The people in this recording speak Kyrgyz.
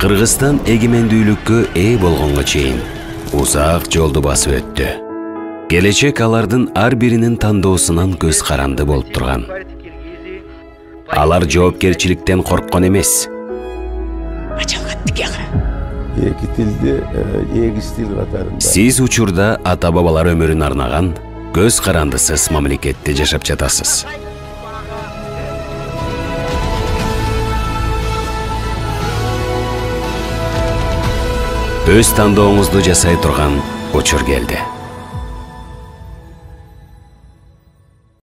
Кыргызстан эгемендүүлүккө ээ болгонго чейин узак жолду басып өттү. Келечек алардын ар биринин тандоосунан көз каранды болуп турган. Алар жоопкерчиликтен корккон эмес. Эки тилде эгиз тил катарында. Сиз учурда ата-бабалар өмүрүн арнаган көз карандысыз мамлекетте жашап жатасыз. Өз тандооңузду жасай турган учур келди.